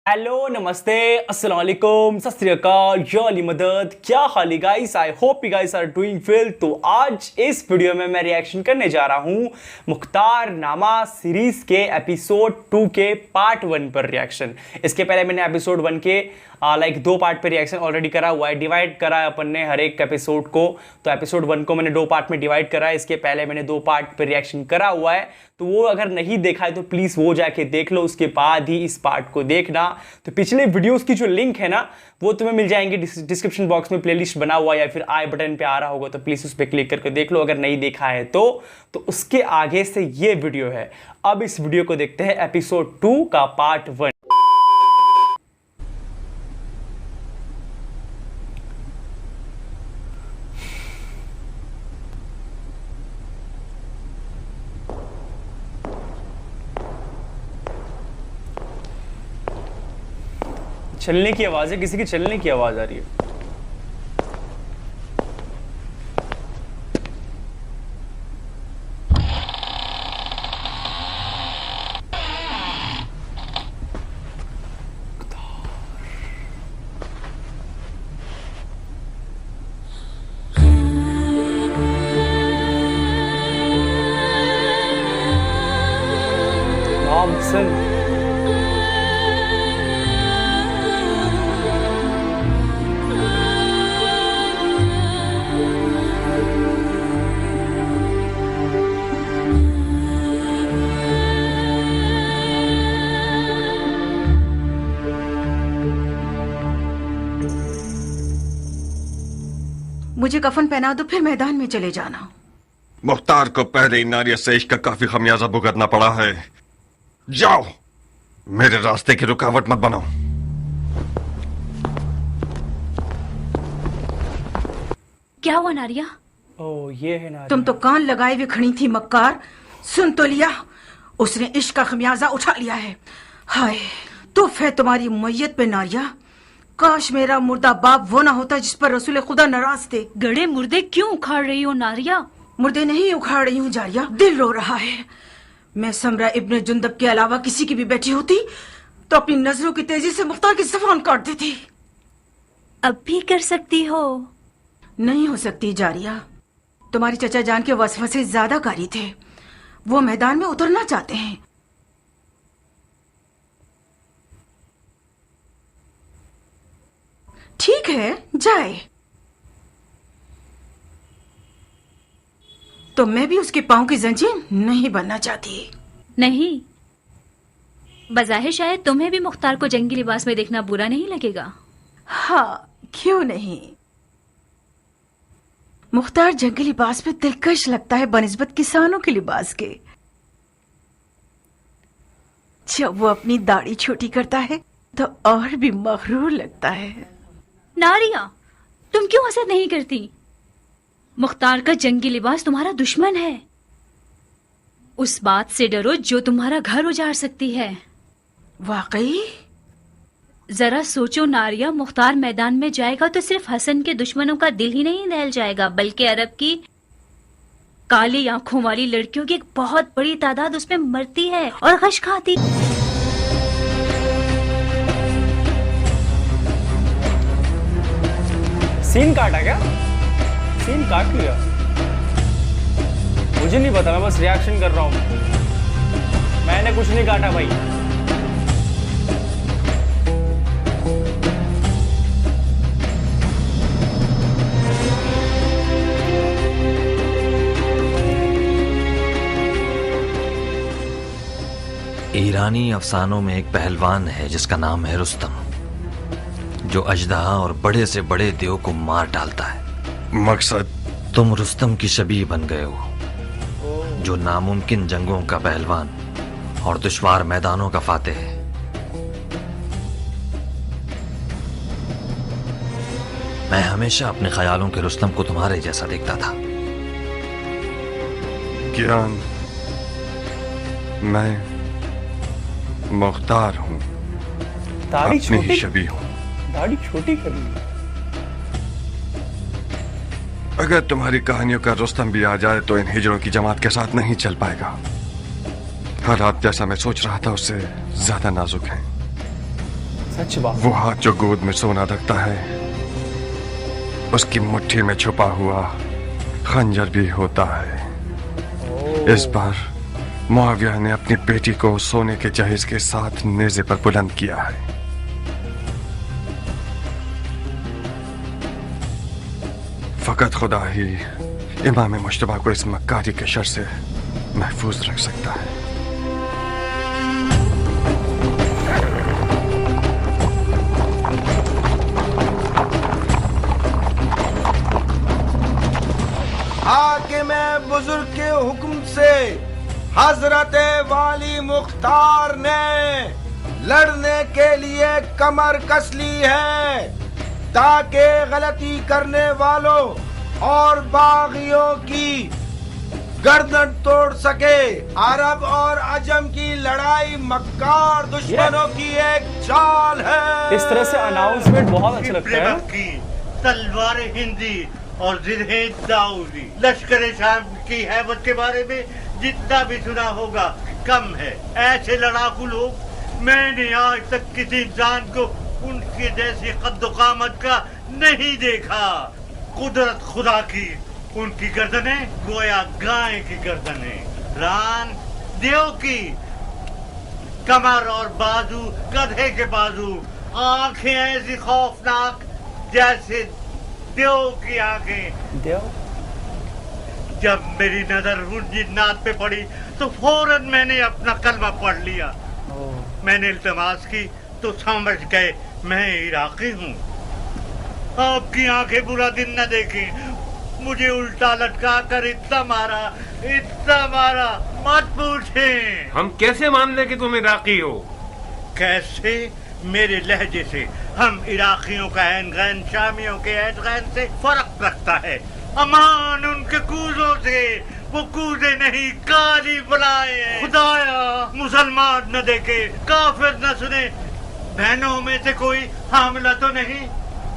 Hello नमस्ते अस्सलाम वालेकुम सत श्री अकाल या अली मदद। क्या हाल है guys? I hope you guys are doing well. तो आज इस वीडियो में मैं रिएक्शन करने जा रहा हूँ मुख्तार नामा सीरीज के एपिसोड 2 के पार्ट 1 पर रिएक्शन। इसके पहले मैंने एपिसोड 1 के दो पार्ट पे रिएक्शन ऑलरेडी करा हुआ है, डिवाइड करा है अपन ने हर एक एपिसोड को। तो एपिसोड 1 को मैंने 2 पार्ट में डिवाइड करा है, इसके पहले मैंने 2 पार्ट पे रिएक्शन करा हुआ है। तो वो अगर नहीं देखा है तो प्लीज़ वो जाके देख लो, उसके बाद ही इस पार्ट को देखना। तो पिछले वीडियोस की जो लिंक है ना वो तुम्हें मिल जाएंगे डिस्क्रिप्शन बॉक्स में, प्लेलिस्ट बना हुआ या फिर आई बटन पे आ रहा होगा, तो प्लीज़ उस पर क्लिक करके देख लो अगर नहीं देखा है तो उसके आगे से ये वीडियो है। अब इस वीडियो को देखते हैं एपिसोड 2 का पार्ट 1। चलने की आवाज है, किसी की चलने की आवाज आ रही है। नाम सुन। मुझे कफन पहना दो, फिर मैदान में चले जाना। मुख्तार को पहले ही नारिया से इश्क का काफी खमियाजा भुगतना पड़ा है। जाओ, मेरे रास्ते की रुकावट मत बनाओ। क्या हुआ नारिया? ओ ये है नारिया। तुम तो कान लगाए हुए खड़ी थी मक्कार, सुन तो लिया। उसने इश्क का खमियाजा उठा लिया है। हाय तुफ है तुम्हारी मैयत पे नारिया। काश मेरा मुर्दा बाप वो ना होता जिस पर रसूल खुदा नाराज थे। गड़े मुर्दे क्यों उखाड़ रही हो नारिया? मुर्दे नहीं उखाड़ रही हूँ जारिया, दिल रो रहा है। मैं समरा इब्ने जुंदब के अलावा किसी की भी बेटी होती तो अपनी नजरों की तेजी से मुख्तार की ज़बान काट देती। अब भी कर सकती हो। नहीं हो सकती जारिया। तुम्हारी चचा जान के वसवसे ज्यादा कारी थे, वो मैदान में उतरना चाहते हैं। ठीक है जाए, तो मैं भी उसके पांव की जंजीर नहीं बनना चाहती। नहीं, बज़ाहिर शायद तुम्हें भी मुख्तार को जंगी लिबास में देखना बुरा नहीं लगेगा। हाँ क्यों नहीं। मुख्तार जंगी लिबास में दिलकश लगता है बनिस्बत किसानों के लिबास के। जब वो अपनी दाढ़ी छोटी करता है तो और भी मगरूर लगता है। नारिया, तुम क्यों असर नहीं करती? मुख्तार का जंगी लिबास तुम्हारा दुश्मन है। उस बात से डरो जो तुम्हारा घर उजाड़ सकती है। वाकई? जरा सोचो नारिया, मुख्तार मैदान में जाएगा तो सिर्फ हसन के दुश्मनों का दिल ही नहीं दहल जाएगा, बल्कि अरब की काली आंखों वाली लड़कियों की एक बहुत बड़ी तादाद उसमें मरती है और गश खाती। सीन काटा क्या? सीन काट लिया? मुझे नहीं पता, मैं बस रिएक्शन कर रहा हूँ। मैंने कुछ नहीं काटा भाई। ईरानी अफसानों में एक पहलवान है जिसका नाम है रुस्तम, जो अजदहा और बड़े से बड़े देव को मार डालता है। मकसद? तुम रुस्तम की शबीह बन गए हो, जो नामुमकिन जंगों का पहलवान और दुश्वार मैदानों का फातेह है। मैं हमेशा अपने ख्यालों के रुस्तम को तुम्हारे जैसा देखता था। ज्ञान, मैं मुख्तार हूँ, दाढ़ी अपनी ही छोटी, शबीह हूँ। दाढ़ी छोटी कर ली। अगर तुम्हारी कहानियों का रुस्तम भी आ जाए तो इन हिजड़ों की जमात के साथ नहीं चल पाएगा। हालात जैसा मैं सोच रहा था उससे ज्यादा नाजुक हैं। सच बात। वो हाथ जो गोद में सोना रखता है, उसकी मुट्ठी में छुपा हुआ खंजर भी होता है। इस बार मुआविया ने अपनी बेटी को सोने के जहेज के साथ नेज़े पर बुलंद किया है। फकत खुदा ही इमाम मुश्तबा को इस मक्कारी के शर से महफूज रख सकता है। हाकिम बुजुर्ग के हुक्म से हजरत वाली मुख्तार ने लड़ने के लिए कमर कस ली है, ताकि गलती करने वालों और बागियों की गर्दन तोड़ सके। अरब और अजम की लड़ाई मक्कार दुश्मनों की एक चाल है। इस तरह से अनाउंसमेंट बहुत अच्छा लगता है। की तलवार हिंदी और जिन्हें दाऊदी लश्कर शाम की हैबत के बारे में जितना भी सुना होगा कम है। ऐसे लड़ाकू लोग मैंने आज तक किसी इंसान को उनके जैसी कद्दो-कामत का नहीं देखा। कुदरत खुदा की, उनकी गर्दनें गोया गाय की गर्दनें, रान देव की, कमर और बाजू गधे के बाजू, आंखें ऐसी खौफनाक जैसे देव की आंखें। देव? जब मेरी नजर उन जिन्नात पे पड़ी तो फौरन मैंने अपना कलमा पढ़ लिया। मैंने इल्तमास की तो समझ गए मैं इराकी हूँ। आपकी आंखें बुरा दिन न देखें। मुझे उल्टा लटका कर इतना मारा, मत पूछें। हम कैसे मान ले कि तुम इराकी हो? कैसे? मेरे लहजे से। हम इराकियों का ऐन गैन शामियों के ऐन गैन से फर्क रखता है। अमान उनके कूजों से, वो कूदे नहीं काली बुलाए। खुदाया मुसलमान न देखे, काफिर न सुने, बहनों में से कोई हामिला तो नहीं?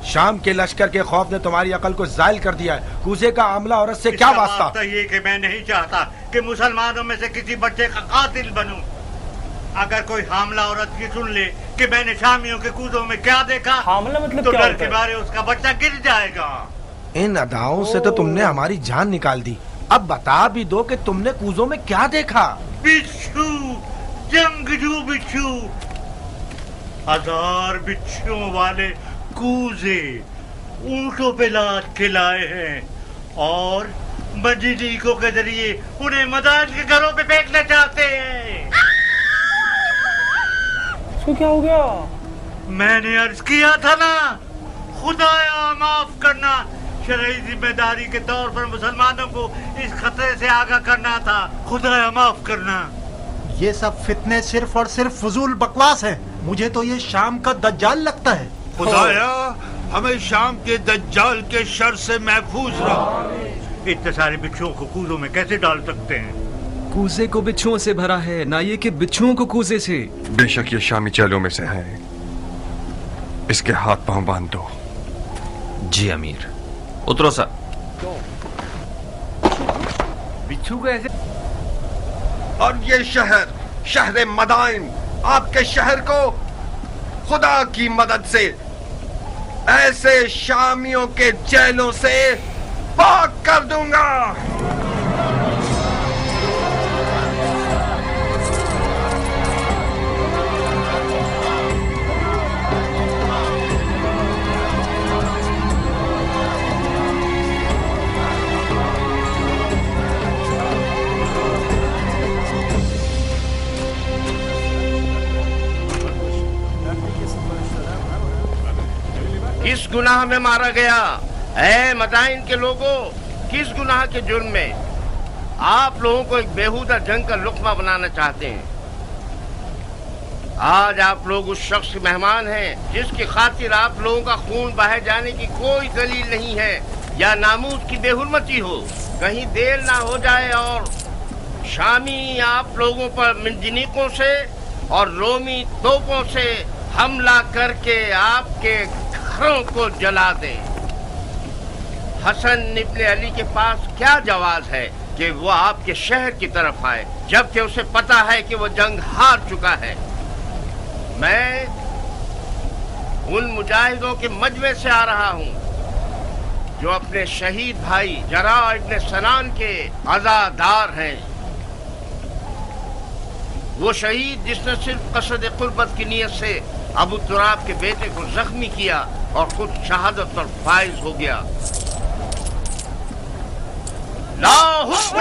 शाम के लश्कर के खौफ ने तुम्हारी अकल को जायल कर दिया है। कूजे का आमला औरत से क्या वास्ता? तो ये कि मैं नहीं चाहता कि मुसलमानों में से किसी बच्चे का कातिल बनूं। अगर कोई हामला औरत की सुन ले कि मैंने शामियों के कूदों में क्या देखा, हामला मतलब तो क्या डर होता के है? बारे उसका बच्चा गिर जाएगा। इन अदाओं से तो तुमने हमारी जान निकाल दी। अब बता भी दो कि तुमने कूजों में क्या देखा? बिच्छू, जंगजू बिच्छू, 1000 बिच्छुओं वाले कूजे ऊंटों पे लाद के लाए हैं और मजीदीकों के जरिए उन्हें मदान के घरों पे फेंकना चाहते हैं। इसको क्या हो गया? मैंने अर्ज किया था ना, खुदाया माफ करना। शरई जिम्मेदारी के तौर पर मुसलमानों को इस खतरे से आगाह करना था। खुदाया माफ करना। ये सब फितने सिर्फ और सिर्फ फजूल बकवास है। मुझे तो ये शाम का दज्जाल लगता है। खुदाया हमें शाम के दज्जाल के शर से महफूज रख। इतने सारे बिच्छुओं को कूजों में कैसे डाल सकते हैं? कूजे को बिच्छुओं से भरा है, ना ये कि बिच्छुओं को कूजे से। बेशक ये शामी चेलों में से है। इसके हाथ पांव बांध दो। जी अमीर। उतरो सर। बिच्छू कैसे? और ये शहर मदाइन, आपके शहर को खुदा की मदद से ऐसे शामियों के जेलों से पाक कर दूंगा। किस गुनाह में मारा गया? ऐ मदाइन के लोगों, किस गुनाह के जुर्म में? आप लोगों को एक बेहुदा जंग का लुक्मा बनाना चाहते हैं। आज आप लोग उस शख्स के मेहमान हैं जिसकी खातिर आप लोगों का खून बहाए जाने की कोई दलील नहीं है या नामूस की बेहुरमती हो। कहीं देर ना हो जाए और शामी आप लोगों पर मिंजनीकों से और रोमी तोपों से हमला करके आपके घरों को जला दे। हसन इब्ने अली के पास क्या जवाज है कि वो आपके शहर की तरफ आए, जबकि उसे पता है कि वो जंग हार चुका है। मैं उन मुजाहिदों के मजमे से आ रहा हूँ जो अपने शहीद भाई जरा इब्न सनान के अज़ादार हैं। वो शहीद जिसने सिर्फ कसद कुर्बत की नीयत से अबू तुराब के बेटे को जख्मी किया और खुद शहादत पर फाइज हो गया। ला हुक्म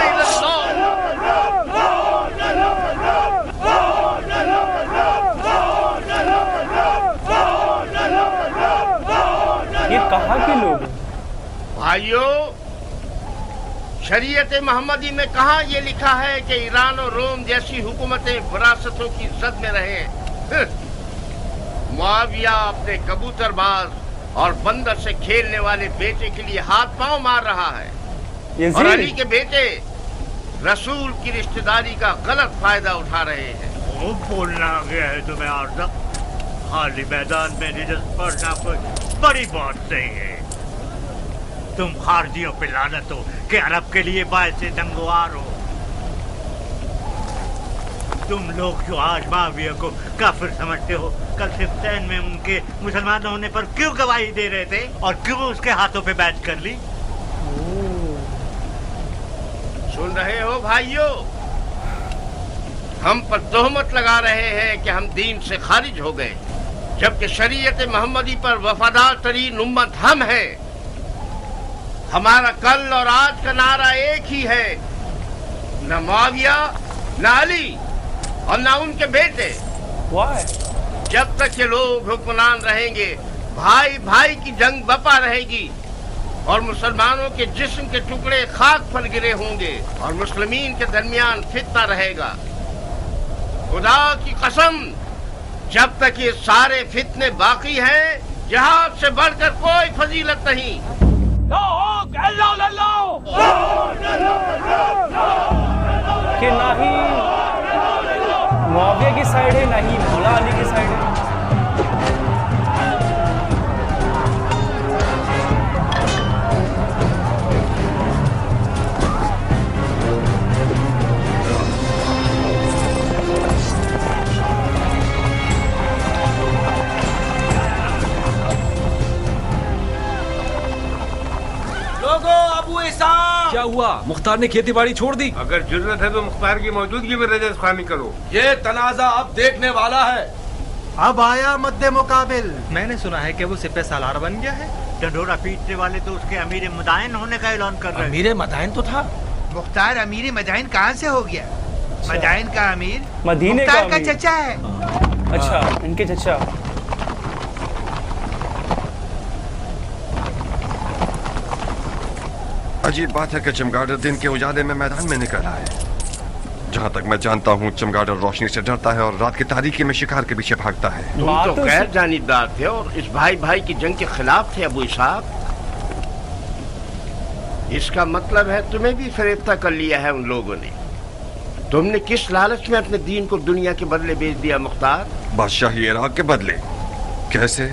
ये कहाँ के लोग हैं? भाइयों, शरीयत मोहम्मदी में कहाँ ये लिखा है कि ईरान और रोम जैसी हुकूमतें विरासतों की जद में रहे। मुआविया अपने कबूतरबाज और बंदर से खेलने वाले बेटे के लिए हाथ पांव मार रहा है और अली के बेटे रसूल की रिश्तेदारी का गलत फायदा उठा रहे हैं। वो बोलना आ गया है तुम्हें आज तक? खाली मैदान में निजत पड़ना कोई बड़ी बात नहीं है। तुम खारजियों पे लानत हो कि अरब के लिए बायस दंगवार हो। तुम लोग जो आज माविया को काफिर समझते हो, कल सिफ्तैन में उनके मुसलमान होने पर क्यों गवाही दे रहे थे और क्यों उसके हाथों पे बैच कर ली? सुन रहे हो भाइयों, हम पर तोहमत लगा रहे हैं कि हम दीन से खारिज हो गए, जबकि शरीयत मोहम्मदी पर वफादार तरीन उम्मत हम हैं। हमारा कल और आज का नारा एक ही है, न मुआविया, न अली और न उनके बेटे। जब तक ये लोग हुक्मरान रहेंगे, भाई भाई की जंग बपा रहेगी और मुसलमानों के जिस्म के टुकड़े खाक पर गिरे होंगे और मुस्लिमीन के दरमियान फितना रहेगा। खुदा की कसम, जब तक ये सारे फितने बाकी हैं, जिहाद से बढ़कर कोई फजीलत नहीं। कि ना ही मुआविया की साइड है, ना ही मौला अली की साइड है। क्या हुआ? मुख्तार ने खेती बाड़ी छोड़ दी? अगर जरूरत है तो मुख्तार की मौजूदगी में रजस खानी करो। ये तनाजा अब देखने वाला है। अब आया मद्दे मुकाबिल। मैंने सुना है कि वो सिपह सालार बन गया है। डंडोरा पीटने वाले तो उसके अमीर मदाइन होने का ऐलान कर रहे हैं। अमीर मदाइन तो था। मुख्तार अमीर मदाइन कहाँ से हो गया? मदाइन का अमीर मदीने मुख्तार का अमीर। चचा है। अच्छा, इनके चचा। अजीब बात है कि चमगादड़ दिन के उजाले में मैदान में निकल आए। जहाँ तक मैं जानता हूँ, चमगादड़ रोशनी से डरता है और रात की तारीकी में शिकार के पीछे भागता है। तुम तो गैर जानिबदार थे और इस भाई भाई की जंग के खिलाफ थे अबू इसहाक। इसका मतलब है तुम्हें भी फरेफ्ता कर लिया है उन लोगों ने। तुमने किस लालच में अपने दीन को दुनिया के बदले बेच दिया मुख्तार? बादशाही इराक के बदले? कैसे?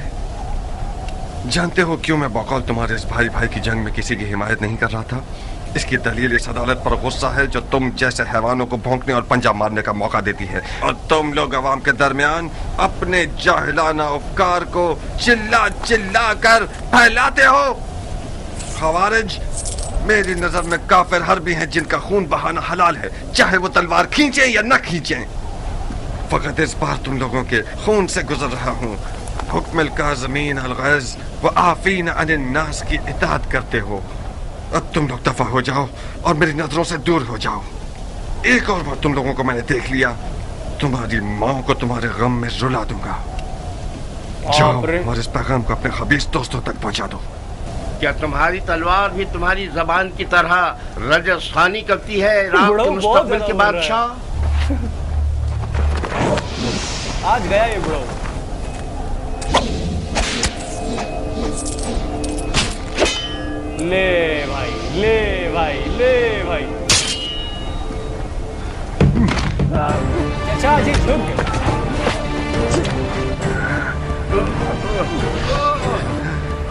जानते हो क्यों मैं बकौल तुम्हारे इस भाई भाई की जंग में किसी की हिमायत नहीं कर रहा था? इसकी दलील इस अदालत पर गुस्सा है जो तुम जैसे हैवानों को भौंकने और पंजा मारने का मौका देती है, और तुम लोग अवाम के दरमियान अपने जाहिलाना उपकार को चिल्ला चिल्ला कर फैलाते हो। खवारिज मेरी नजर में काफिर हर्बी हैं जिनका खून बहाना हलाल है, चाहे वो तलवार खींचे या न खींचे। फकत इस बार तुम लोगों के खून से गुजर रहा हूँ। हुक्म काज़मीन अल-गैज़ व आफ़ीन अनिन नास की इताअत करते हो। अब तुम लोग दफा हो जाओ और मेरी नजरों से दूर हो जाओ। एक और बार तुम लोगों को मैंने देख लिया, तुम्हारी माँ को तुम्हारे गम में रुला दूंगा। जाओ और इस पैगाम को अपने खबीस दोस्तों तक पहुंचा दो। क्या तुम्हारी तलवार भी तुम्हारी जबान की तरह रजस खानी करती है इराक के मुस्तकबिल के बादशाह? आज गया ये ब्रो। ले भाई, ले भाई, ले भाई। चाचा जी झुक गए।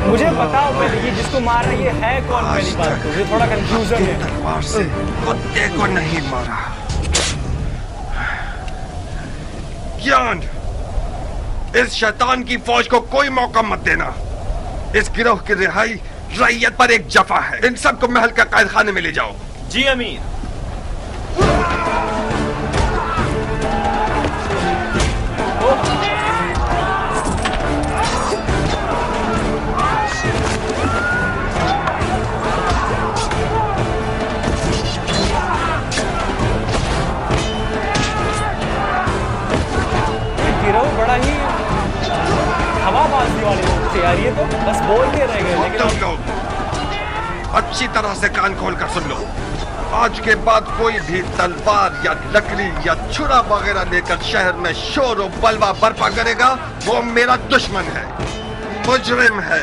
मुझे बताओ पहले ये जिसको मार रहा है ये है कौन? पहली बात तो मुझे थोड़ा कंफ्यूजन है। तलवार से कुत्ते को नहीं मारा। ज्ञान इस शैतान की फौज को कोई मौका मत देना। इस गिरोह की रिहाई रैयत पर एक जफा है। इन सबको महल का कैद खाने में ले जाओ। जी अमीर। गिरोह बड़ा ही हवाबाजी वाले लोग थे यार, ये तो बस बोलते रह गए। लेकिन तुम लोग अच्छी तरह से कान खोल कर सुन लो। आज के बाद कोई भी तलवार या लकड़ी या छुरा वगैरह लेकर शहर में शोर और बलवा बर्पा करेगा, वो मेरा दुश्मन है, मुजरिम है,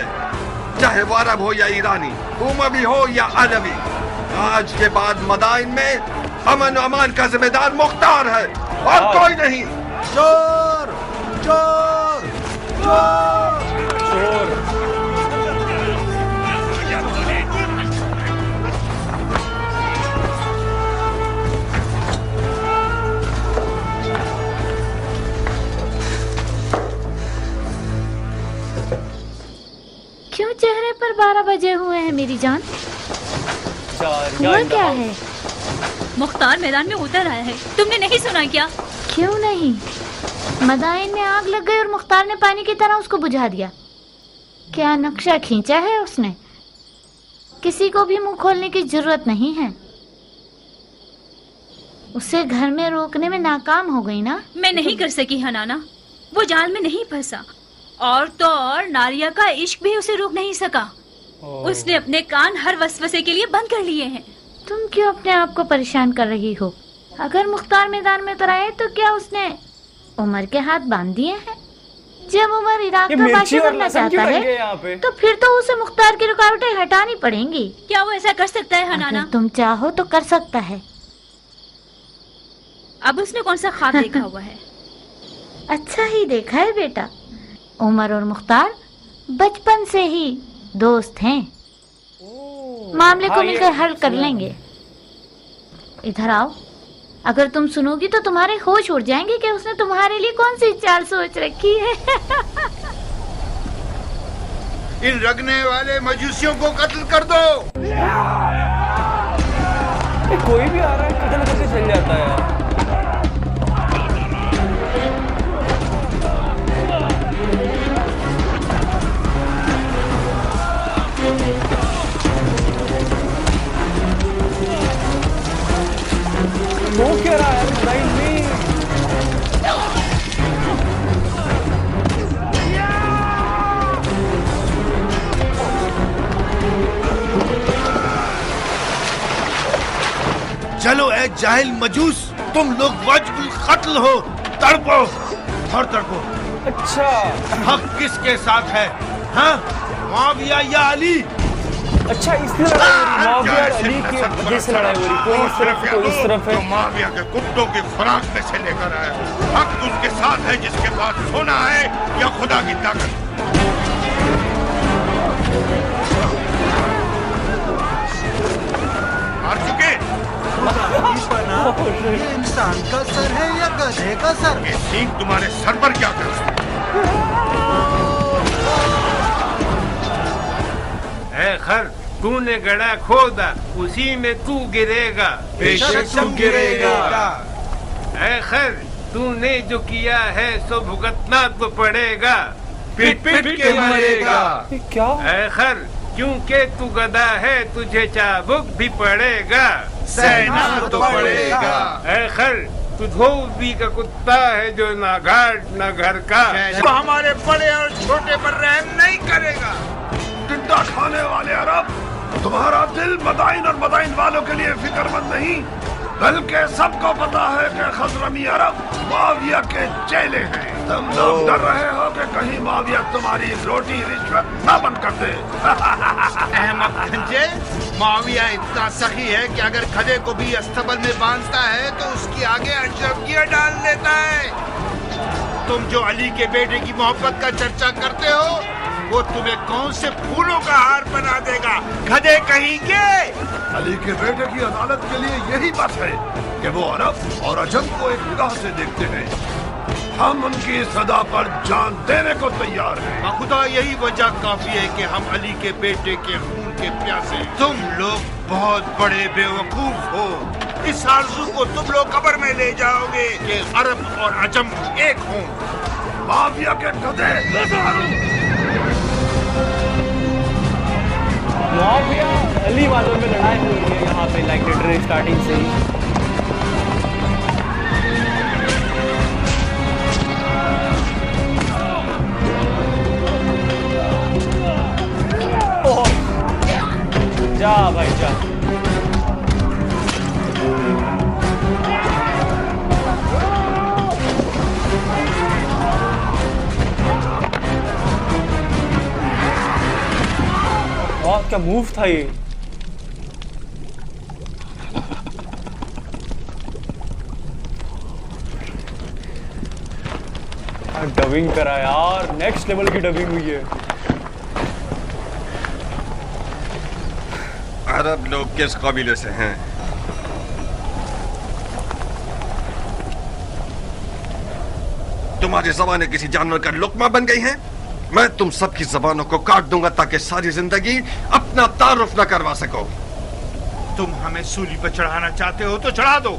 चाहे वो अरब हो या ईरानी, उमवी हो या अरबी। आज के बाद मदाइन में अमन और अमान का जिम्मेदार मुख्तार है और कोई नहीं। चोर चोर चोर चोर। क्यों चेहरे पर 12 बजे हुए हैं मेरी जान? हुआ क्या है? मुख्तार मैदान में उतर आया है, तुमने नहीं सुना क्या? क्यों नहीं? मदाइन में आग लग गई और मुख्तार ने पानी की तरह उसको बुझा दिया। क्या नक्शा खींचा है उसने? किसी को भी मुंह खोलने की जरूरत नहीं है। उसे घर में रोकने में नाकाम हो गई ना? मैं नहीं कर सकी हनाना, वो जाल में नहीं फंसा। और तो और नारिया का इश्क भी उसे रोक नहीं सका। उसने अपने कान हर वसवसे के लिए बंद कर लिए हैं। तुम क्यों अपने आप को परेशान कर रही हो? अगर मुख्तार मैदान में उतर आए तो क्या उसने उमर के हाथ बांध दिए हैं? जब उमर इराक का बादशाह बनना चाहता है तो फिर तो उसे मुख्तार की रुकावटें हटानी पड़ेंगी। क्या वो ऐसा कर सकता है हनाना? तुम चाहो तो कर सकता है। अब उसने कौन सा ख्वाब देखा हुआ है? अच्छा ही देखा है बेटा। उमर और मुख्तार बचपन से ही दोस्त हैं। मामले को मिलकर हल कर लेंगे। इधर आओ, अगर तुम सुनोगी तो तुम्हारे होश उड़ जाएंगे कि उसने तुम्हारे लिए कौन सी चाल सोच रखी है। इन रगने वाले मजूसियों को कत्ल कर दो। कोई भी आ रहा है कत्ल करके चल जाता है। वो क्या रहा है मदाइन में? चलो ए जाहिल मजूस, तुम लोग वाजिबुल कत्ल हो। तड़पो और तड़पो। अच्छा, हक किसके साथ है? हाँ, मुआविया या अली? अच्छा, इसलिए लड़ाई हो रही, मुआविया और अली की वजह से लड़ाई हो रही। कोई इस तरफ कोई इस तरफ है। मुआविया के कुत्तों की खुराक में से लेकर आया। हक उसके साथ है जिसके पास सोना है या खुदा की ताकत। हार चुके। ये इंसान का सर है या गधे का सर? ये सींग तुम्हारे सर पर क्या कर रहा है? खर, तूने गड़ा खोदा, उसी में तू गिरेगा। बेशक तुम गिरेगा। ऐ खर, तूने जो किया है सो भुगतना तो पड़ेगा। पिट पिट के मरेगा। क्या? ऐ खर, क्योंकि तू गधा है तुझे चाबुक भी पड़ेगा। सहना तो पड़ेगा। ऐ खर, तू धोबी का कुत्ता है जो ना घाट ना घर का। वो हमारे बड़े और छोटे पर रहम नहीं करेगा। टिड्डा खाने वाले अरब, तुम्हारा दिल मदाइन और मदाइन वालों के लिए फिक्रमंद नहीं, बल्कि सबको पता है कि खजरमी अरब मुआविया के चेले हैं। तुम लोग डर रहे हो कि कहीं मुआविया तुम्हारी रोटी रिश्वत न बंद कर दे। अहमद गंजे, मुआविया इतना सखी है कि अगर गधे को भी अस्तबल में बांधता है तो उसकी आगे अशरफियां डाल देता है। तुम जो अली के बेटे की मोहब्बत का चर्चा करते हो, वो तुम्हें कौन से फूलों का हार बना देगा, गधे कहेंगे। अली के बेटे की अदालत के लिए यही बस है कि वो अरब और अजम को एक निगाह से देखते हैं। हम उनकी सदा पर जान देने को तैयार हैं। खुदा यही वजह काफी है कि हम अली के बेटे के खून के प्यासे। तुम लोग बहुत बड़े बेवकूफ हो। इस आरज़ू को तुम लोग कब्र में ले जाओगे कि अरब और अजम एक हों। माफिया के गधे। मुआविया अली वालों में लड़ाई हो रही है यहाँ पे, लाइक लिटरली स्टार्टिंग से ही। जा भाई जा। वाह क्या मूव था ये। डबिंग करा यार, नेक्स्ट लेवल की डबिंग हुई है। अरब लोग किस कबीले से हैं? तुम्हारी ज़बानें किसी जानवर का लुक्मा बन गई हैं? मैं तुम सबकी ज़बानों को काट दूंगा ताकि सारी जिंदगी अपना तारुफ न करवा सको। तुम हमें सूली पर चढ़ाना चाहते हो तो चढ़ा दो।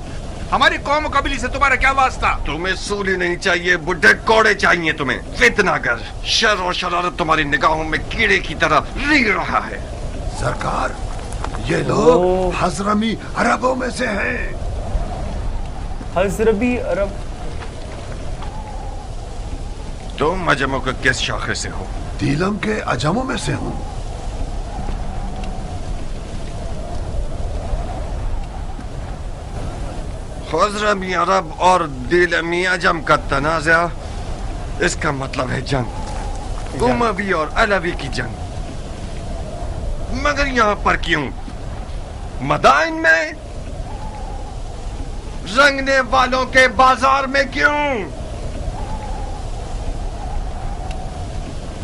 हमारी कौम कबीले से तुम्हारा क्या वास्ता? तुम्हें सूली नहीं चाहिए, बुढ़े कोड़े चाहिए तुम्हें। फितनागर, शर और शरारत तुम्हारी निगाहों में कीड़े की तरह रींग रहा है। सरकार, ये लोग हजरमी अरबों में से हैं। हजरबी अरब? तुम अजमों के किस शाखे से हो? दीलम के अजमों में से हूँ। हजरमी अरब और दीलमी अजम का तनाज़ा, इसका मतलब है जंग, उमवी और अलवी की जंग। मगर यहाँ पर क्यों? मदाइन में? रंगने वालों के बाजार में क्यों?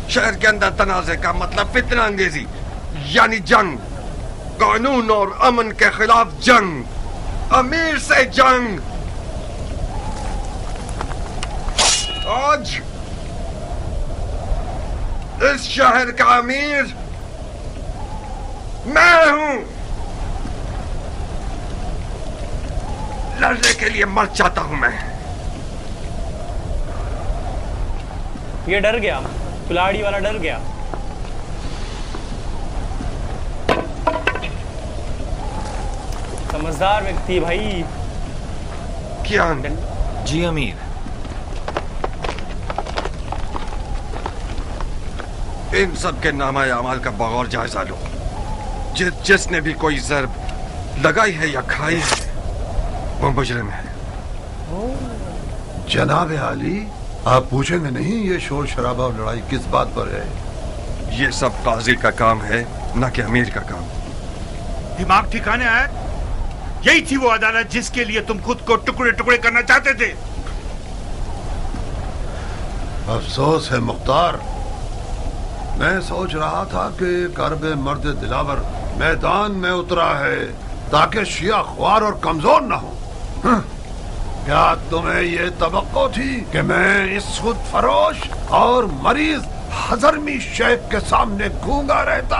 शहर के अंदर तनाज़े का मतलब फितना अंगेजी, यानी जंग, कानून और अमन के खिलाफ जंग, अमीर से जंग। आज इस शहर का अमीर मैं हूं। लड़ने के लिए मर जाता हूं मैं। ये डर गया, कुल्हाड़ी वाला डर गया। समझदार व्यक्ति भाई। क्या? जी अमीर। इन सब के नामा अमाल का बगौर जायजा लो। जिसने भी कोई ज़र्ब लगाई है या खाई है वो मुजरिम है। जनाब आली, आप पूछेंगे नहीं ये शोर शराबा और लड़ाई किस बात पर है? ये सब काजी का काम है, न कि अमीर का काम। दिमाग ठिकाने आया? यही थी वो अदालत जिसके लिए तुम खुद को टुकड़े टुकड़े करना चाहते थे। अफसोस है मुख्तार, मैं सोच रहा था कि कर्ब मर्द दिलावर मैदान में उतरा है ताकि शिया ख्वार और कमजोर न हो। क्या तुम्हें ये तवक्को थी कि मैं इस खुद फरोश और मरीज हजरमी शेख के सामने गूंगा रहता?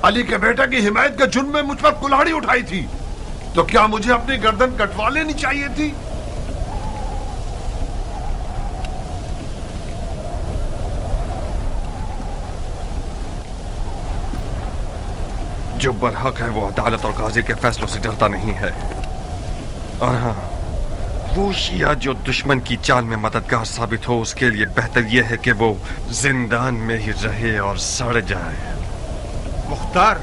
अली के बेटे की हिमायत के जुर्म में मुझ पर कुल्हाड़ी उठाई थी, तो क्या मुझे अपनी गर्दन कटवा लेनी चाहिए थी? जो बरहक है वो अदालत और काजी के फैसलों से डरता नहीं है। और हाँ, वो शिया जो दुश्मन की चाल में मददगार साबित हो, उसके लिए बेहतर यह है कि वो जिंदान में ही रहे और सड़ जाए। मुख्तार,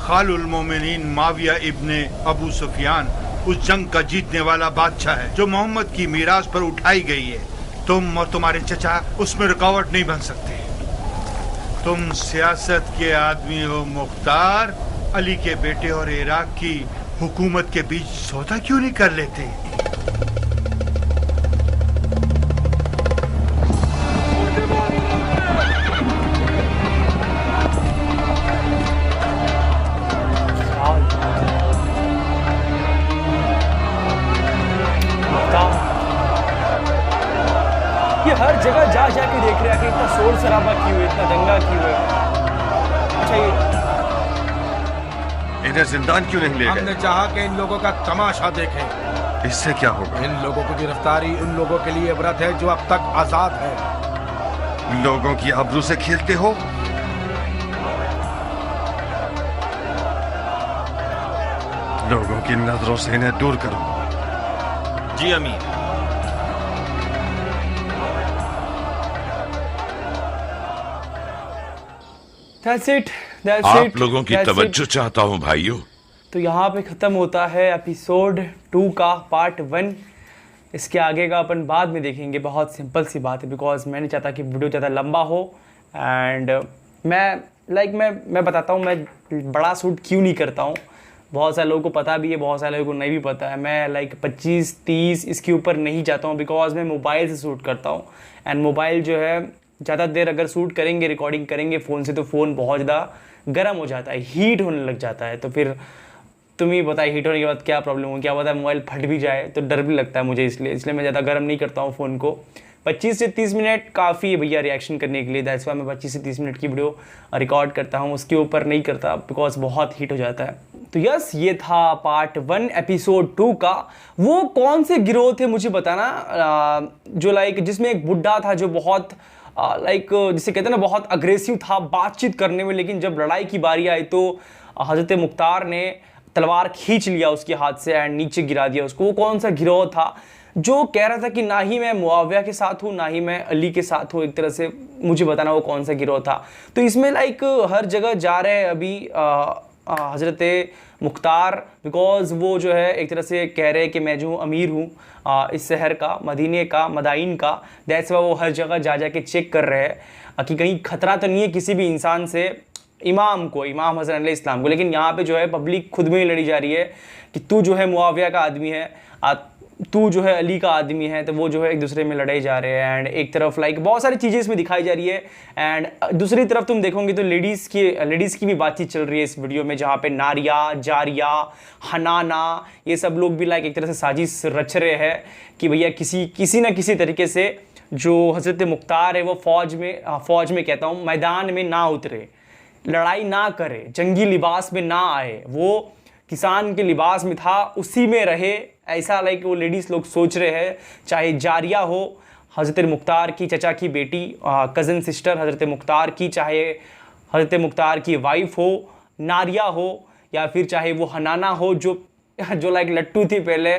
खालुल मोमिनीन माविया इब्ने अबू सुफियान उस जंग का जीतने वाला बादशाह है जो मोहम्मद की मीरास पर उठाई गई है। तुम और तुम्हारे चचा उसमें रुकावट नहीं बन सकते। तुम सियासत के आदमी हो मुख्तार। अली के बेटे और इराक की हुकूमत के बीच सौदा क्यों नहीं कर लेते? हंगामा क्यों है, इतना दंगा क्यों है? अच्छा ये इन्हें जिंदान क्यों नहीं ले गए? हमने चाहा कि इन लोगों का तमाशा देखें। इससे क्या होगा? इन लोगों की गिरफ्तारी उन लोगों के लिए इबरत है जो अब तक आजाद है। लोगों की आबरू से खेलते हो? लोगों की नजरों से इन्हें दूर करो। जी अमीर। That's it. That's आप it. लोगों की That's तवज्जो it. चाहता हूं भाइयों। तो यहाँ पे ख़त्म होता है एपिसोड 2 का पार्ट 1। इसके आगे का अपन बाद में देखेंगे। बहुत सिंपल सी बात है, बिकॉज मैं नहीं चाहता कि वीडियो ज़्यादा लंबा हो। एंड मैं बताता हूँ मैं बड़ा शूट क्यों नहीं करता हूँ। बहुत सारे लोगों को पता भी है, बहुत सारे लोगों को नहीं भी पता है। मैं 25-30 इसके ऊपर नहीं जाता हूँ, बिकॉज मैं मोबाइल से शूट करता हूँ। एंड मोबाइल जो है ज़्यादा देर अगर शूट करेंगे, रिकॉर्डिंग करेंगे फ़ोन से, तो फ़ोन बहुत ज़्यादा गर्म हो जाता है, हीट होने लग जाता है। तो फिर तुम ही बताए हीट होने के बाद क्या प्रॉब्लम हो, क्या पता है मोबाइल फट भी जाए, तो डर भी लगता है मुझे। इसलिए मैं ज़्यादा गर्म नहीं करता हूँ फ़ोन को। 25 से 30 मिनट काफ़ी है भैया रिएक्शन करने के लिए। दैट्स वाई मैं 25 से 30 मिनट की वीडियो रिकॉर्ड करता हूँ, उसके ऊपर नहीं करता बिकॉज बहुत हीट हो जाता है। तो यस, ये था पार्ट 1 एपिसोड 2 का। वो कौन से गिरोह थे मुझे बताना, जो जिसमें एक बुड्ढा था जो बहुत जिसे कहते हैं ना बहुत अग्रेसिव था बातचीत करने में, लेकिन जब लड़ाई की बारी आई तो हज़रत मुख्तार ने तलवार खींच लिया उसके हाथ से एंड नीचे गिरा दिया उसको। वो कौन सा गिरोह था जो कह रहा था कि ना ही मैं मुआविया के साथ हूँ ना ही मैं अली के साथ हूँ? एक तरह से मुझे बताना वो कौन सा गिरोह था। तो इसमें हर जगह जा रहे हैं अभी हज़रत मुख्तार, बिकॉज वो जो है एक तरह से कह रहे हैं कि मैं जो अमीर हूँ इस शहर का, मदीने का, मदाइन का। दैट्स वाई वो हर जगह जा के चेक कर रहे हैं कि कहीं खतरा तो नहीं है किसी भी इंसान से, इमाम हज़रत अलैहिस्सलाम को। लेकिन यहाँ पे जो है पब्लिक खुद में ही लड़ी जा रही है कि तू जो है मुआविया का आदमी है, तू जो है अली का आदमी है। तो वो जो है एक दूसरे में लड़ाई जा रहे हैं। एंड एक तरफ बहुत सारी चीज़ें इसमें दिखाई जा रही है, एंड दूसरी तरफ तुम देखोगे तो लेडीज़ की भी बातचीत चल रही है इस वीडियो में, जहाँ पे नारिया, जारिया, हनाना, ये सब लोग भी एक तरह से साजिश रच रहे हैं कि भैया किसी न किसी तरीके से जो हज़रत मुख्तार है वो फ़ौज में कहता हूँ मैदान में ना उतरे, लड़ाई ना करे, जंगी लिबास में ना आए, वो किसान के लिबास में था उसी में रहे। ऐसा वो लेडीज़ लोग सोच रहे हैं। चाहे जारिया हो हज़रत मुख्तार की चचा की बेटी, कज़न सिस्टर हज़रत मुख्तार की, चाहे हज़रत मुख्तार की वाइफ हो, नारिया हो, या फिर चाहे वो हनाना हो जो लट्टू थी पहले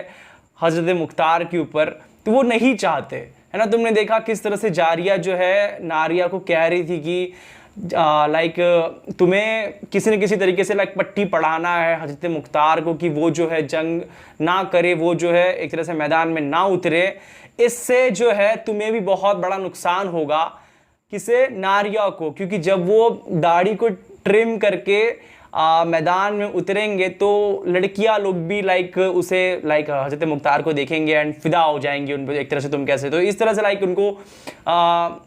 हज़रत मुख्तार के ऊपर, तो वो नहीं चाहते, है ना। तुमने देखा किस तरह से जारिया जो है नारिया को कह रही थी कि तुम्हें किसी न किसी तरीके से पट्टी पढ़ाना है हज़रत मुख्तार को कि वो जो है जंग ना करे, वो जो है एक तरह से मैदान में ना उतरे। इससे जो है तुम्हें भी बहुत बड़ा नुकसान होगा, किसे, नारिया को, क्योंकि जब वो दाढ़ी को ट्रिम करके मैदान में उतरेंगे तो लड़कियां लोग भी उसे हज़रत मुख्तार को देखेंगे एंड फिदा हो जाएंगी उन पर, एक तरह से तुम कैसे। तो इस तरह से उनको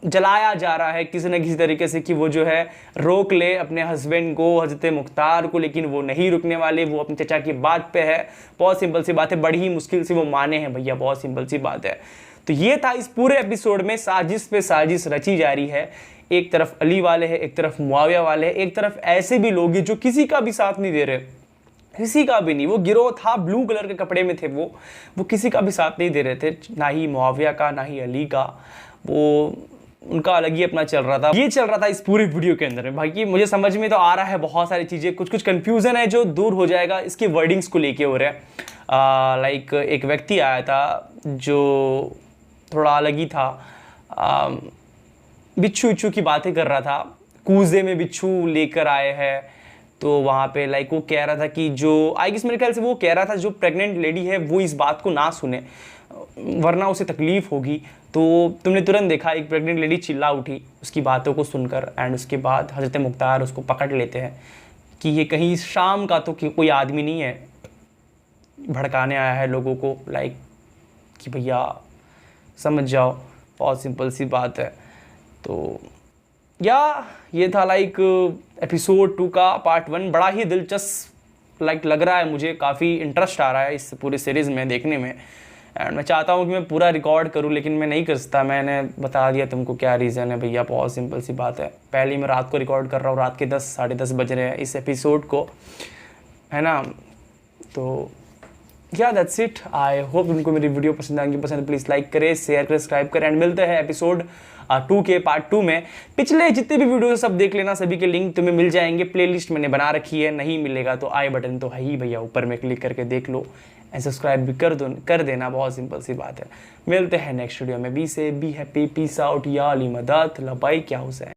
जलाया जा रहा है किसी न किसी तरीके से कि वो जो है रोक ले अपने हस्बैंड को, हज़रत मुख्तार को, लेकिन वो नहीं रुकने वाले, वो अपने चचा की बात पे है। बहुत सिंपल सी बात है, बड़ी ही मुश्किल से वो माने हैं भैया, बहुत सिंपल सी बात है। तो ये था इस पूरे एपिसोड में, साजिश पे साजिश रची जा रही है। एक तरफ अली वाले हैं, एक तरफ मुआविया वाले हैं, एक तरफ ऐसे भी लोग हैं जो किसी का भी साथ नहीं दे रहे, किसी का भी नहीं। वो गिरोह था, ब्लू कलर के कपड़े में थे, वो किसी का भी साथ नहीं दे रहे थे, ना ही मुआविया का ना ही अली का। वो उनका अलग ही अपना चल रहा था। ये चल रहा था इस पूरी वीडियो के अंदर में। भाई मुझे समझ में तो आ रहा है बहुत सारी चीज़ें, कुछ कन्फ्यूज़न है जो दूर हो जाएगा इसकी वर्डिंग्स को लेके हो रहा है। एक व्यक्ति आया था जो थोड़ा अलग ही था, बिच्छू की बातें कर रहा था, कूजे में बिच्छू लेकर आए हैं। तो वहाँ पे वो कह रहा था कि जो मेरे ख्याल से वो कह रहा था जो प्रेग्नेंट लेडी है वो इस बात को ना सुने वरना उसे तकलीफ होगी। तो तुमने तुरंत देखा एक प्रेग्नेंट लेडी चिल्ला उठी उसकी बातों को सुनकर, एंड उसके बाद हज़रत मुख्तार उसको पकड़ लेते हैं कि ये कहीं शाम का तो कोई आदमी नहीं है, भड़काने आया है लोगों को, कि भैया समझ जाओ, बहुत सिंपल सी बात है। तो ये था एपिसोड 2 का पार्ट 1। बड़ा ही दिलचस्प लग रहा है मुझे, काफ़ी इंटरेस्ट आ रहा है इस पूरे सीरीज़ में देखने में। एंड मैं चाहता हूँ कि मैं पूरा रिकॉर्ड करूँ, लेकिन मैं नहीं कर सकता। मैंने बता दिया तुमको क्या रीज़न है भैया, बहुत सिंपल सी बात है। पहले मैं रात को रिकॉर्ड कर रहा हूँ, रात के 10 साढ़े 10 बज रहे हैं इस एपिसोड को, है ना। तो या दैट्स इट। आई होप उनको मेरी वीडियो पसंद आएंगी। पसंद प्लीज़ लाइक करें, शेयर करें, सब्सक्राइब करें एंड मिलते हैं एपिसोड 2 के पार्ट 2 में। पिछले जितने भी वीडियो सब देख लेना, सभी के लिंक तुम्हें मिल जाएंगे। प्लेलिस्ट मैंने बना रखी है, नहीं मिलेगा तो आई बटन तो है ही भैया, ऊपर में क्लिक करके देख लो एंड सब्सक्राइब भी कर देना, बहुत सिंपल सी बात है। मिलते हैं नेक्स्ट वीडियो में। बी से बी हैप्पी, पीस आउट, या अली मदद लबाई क्या हुसैन।